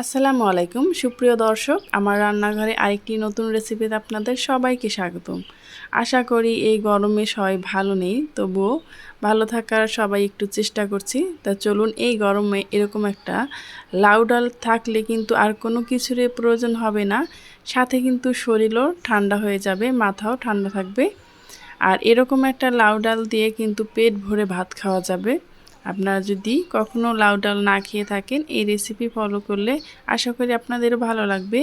আসসালামু আলাইকুম সুপ্রিয় দর্শক, আমার রান্নাঘরে আরেকটি নতুন রেসিপিতে আপনাদের সবাইকে স্বাগতম। আশা করি এই গরমে সবাই ভালো নেই, তবুও ভালো থাকার সবাই একটু চেষ্টা করছি। তা চলুন, এই গরমে এরকম একটা লাউ ডাল থাকলে কিন্তু আর কোনো কিছুরই প্রয়োজন হবে না, সাথে কিন্তু শরীরও ঠান্ডা হয়ে যাবে, মাথাও ঠান্ডা থাকবে। আর এরকম একটা লাউ ডাল দিয়ে কিন্তু পেট ভরে ভাত খাওয়া যাবে। আপনারা যদি কখনো লাউ ডাল না খেয়ে থাকেন, এই রেসিপি ফলো করলে আশা করি আপনাদেরও ভালো লাগবে।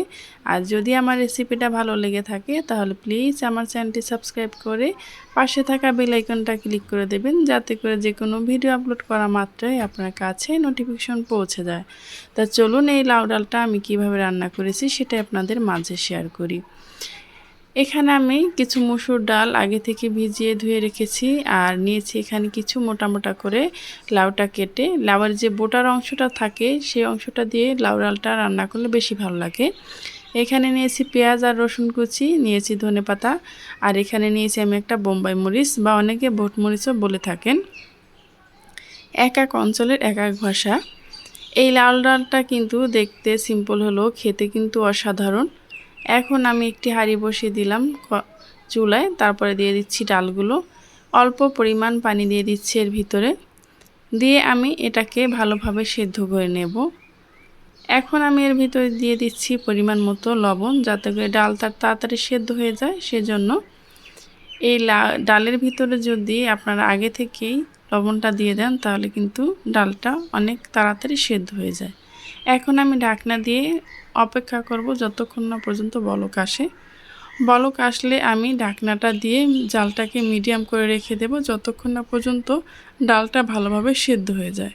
আর যদি আমার রেসিপিটা ভালো লেগে থাকে তাহলে প্লিজ আমার চ্যানেলটি সাবস্ক্রাইব করে পাশে থাকা বেল আইকনটা ক্লিক করে দেবেন, যাতে করে যে কোনো ভিডিও আপলোড করা মাত্রই আপনার কাছে নোটিফিকেশন পৌঁছে যায়। তা চলুন, এই লাউ ডালটা আমি কিভাবে রান্না করেছি সেটা আপনাদের মাঝে শেয়ার করি। এখানে আমি কিছু মসুর ডাল আগে থেকে ভিজিয়ে ধুয়ে রেখেছি, আর নিয়েছি এখানে কিছু মোটা মোটা করে লাউটা কেটে। লাউয়ের যে বোটার অংশটা থাকে সেই অংশটা দিয়ে লাউ ডালটা রান্না করলে বেশি ভালো লাগে। এখানে নিয়েছি পেঁয়াজ আর রসুন কুচি, নিয়েছি ধনেপাতা, আর এখানে নিয়েছি আমি একটা বোম্বাই মরিচ বা অনেকে ভোট মরিচও বলে থাকেন। এক এক অঞ্চলের এক এক ভাষা। এই লাউ ডালটা কিন্তু দেখতে সিম্পল হলেও খেতে কিন্তু অসাধারণ। এখন আমি একটি হাঁড়ি বসিয়ে দিলাম চুলায়, তারপরে দিয়ে দিচ্ছি ডালগুলো। অল্প পরিমাণ পানি দিয়ে দিচ্ছি এর ভিতরে, দিয়ে আমি এটাকে ভালোভাবে সেদ্ধ করে নেব। এখন আমি এর ভিতরে দিয়ে দিচ্ছি পরিমাণ মতো লবণ, যাতে করে ডালটা তাড়াতাড়ি সেদ্ধ হয়ে যায়। সেজন্য এই ডালের ভিতরে যদি আপনারা আগে থেকেই লবণটা দিয়ে দেন তাহলে কিন্তু ডালটা অনেক তাড়াতাড়ি সেদ্ধ হয়ে যায়। এখন আমি ঢাকনা দিয়ে অপেক্ষা করব যতক্ষণ না পর্যন্ত বলক আসে। বলক আসলে আমি ঢাকনাটা দিয়ে জালটাকে মিডিয়াম করে রেখে দেব, যতক্ষণ না পর্যন্ত ডালটা ভালোভাবে সেদ্ধ হয়ে যায়।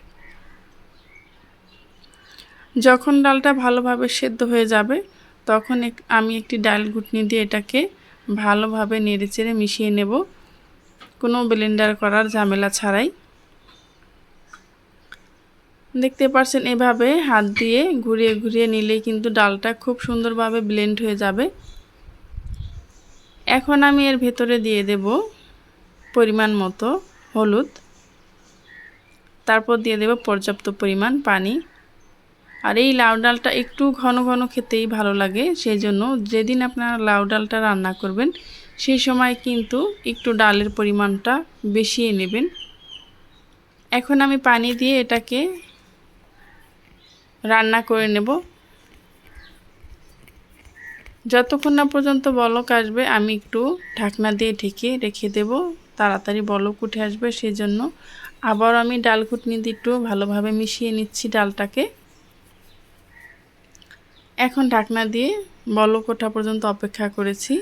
যখন ডালটা ভালোভাবে সেদ্ধ হয়ে যাবে তখন আমি একটি ডাল ঘুটনি দিয়ে এটাকে ভালোভাবে নেড়েচেড়ে মিশিয়ে নেব, কোনো ব্লেন্ডার করার ঝামেলা ছাড়াই। দেখতে পাচ্ছেন এভাবে হাত দিয়ে ঘুরিয়ে ঘুরিয়ে নিলেই কিন্তু ডালটা খুব সুন্দরভাবে ব্লেন্ড হয়ে যাবে। এখন আমি এর ভেতরে দিয়ে দেব পরিমাণ মতো হলুদ, তারপর দিয়ে দেব পর্যাপ্ত পরিমাণ পানি। আর এই লাউ ডালটা একটু ঘন ঘন খেতেই ভালো লাগে, সেই জন্য যেদিন আপনারা লাউ ডালটা রান্না করবেন সেই সময় কিন্তু একটু ডালের পরিমাণটা বেশিয়ে নেবেন। এখন আমি পানি দিয়ে এটাকে রান্না করে নেব যতক্ষণ না পর্যন্ত বলক আসবে। আমি একটু ঢাকনা দিয়ে ঢেকে রেখে দেব, তাড়াতাড়ি বলক উঠে আসবে। সেই জন্য আবার আমি ডাল ঘুটনি দিয়ে একটু ভালোভাবে মিশিয়ে নিচ্ছি ডালটাকে। এখন ঢাকনা দিয়ে বলক ওঠা পর্যন্ত অপেক্ষা করেছি।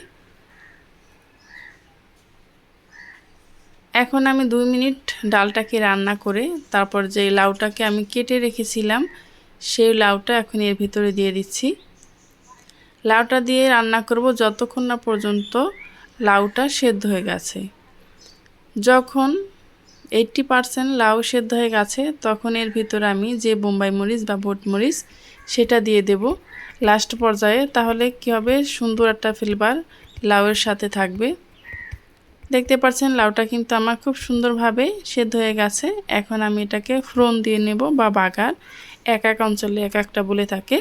এখন আমি 2 মিনিট ডালটাকে রান্না করে তারপর যে লাউটাকে আমি কেটে রেখেছিলাম সেই লাউটা এখন এর ভিতরে দিয়ে দিচ্ছি। লাউটা দিয়ে রান্না করব যতক্ষণ না পর্যন্ত লাউটা সেদ্ধ হয়ে গেছে। যখন 80% লাউ সেদ্ধ হয়ে গেছে তখন এর ভিতরে আমি যে বোম্বাই মরিচ বা ভোট মরিচ সেটা দিয়ে দেব লাস্ট পর্যায়ে। তাহলে কী হবে, সুন্দর একটা ফ্লেভার লাউয়ের সাথে থাকবে। দেখতে পাচ্ছেন লাউটা কিন্তু আমার খুব সুন্দরভাবে সেদ্ধ হয়ে গেছে। এখন আমি এটাকে ফোড়ন দিয়ে নেব বা বাগার, এক এক অঞ্চলে এক একটা বলে থাকে।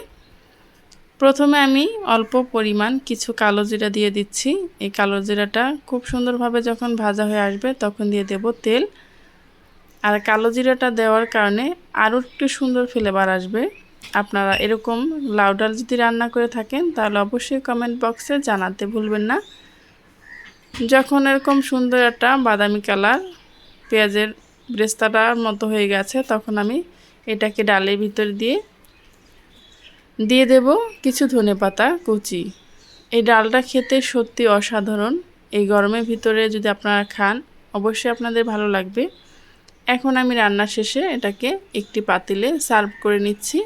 প্রথমে আমি অল্প পরিমাণ কিছু কালো জিরা দিয়ে দিচ্ছি। এই কালো জিরাটা খুব সুন্দরভাবে যখন ভাজা হয়ে আসবে তখন দিয়ে দেব তেল। আর কালো জিরাটা দেওয়ার কারণে আরও একটু সুন্দর ফ্লেভার আসবে। আপনারা এরকম লাউ ডাল যদি রান্না করে থাকেন তাহলে অবশ্যই কমেন্ট বক্সে জানাতে ভুলবেন না। যখন এরকম সুন্দর একটা বাদামি কালার পেঁয়াজের ব্রেস্তাটার মতো হয়ে গেছে তখন আমি এটাকে ডালের ভিতর দিয়ে দেব কিছু ধনেপাতা কুচি। এই ডালটা খেতে সত্যি অসাধারণ। এই গরমের ভিতরে যদি আপনারা খান অবশ্যই আপনাদের ভালো লাগবে। এখন আমি রান্না শেষে এটাকে একটি পাতিলে সার্ভ করে নিচ্ছি।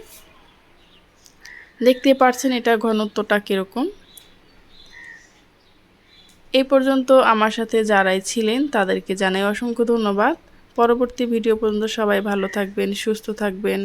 দেখতে পাচ্ছেন এটা ঘনত্বটা কীরকম। এই পর্যন্ত আমার সাথে যারাই ছিলেন তাদেরকে জানাই অসংখ্য ধন্যবাদ। পরবর্তী ভিডিও পর্যন্ত সবাই ভালো থাকবেন, সুস্থ থাকবেন।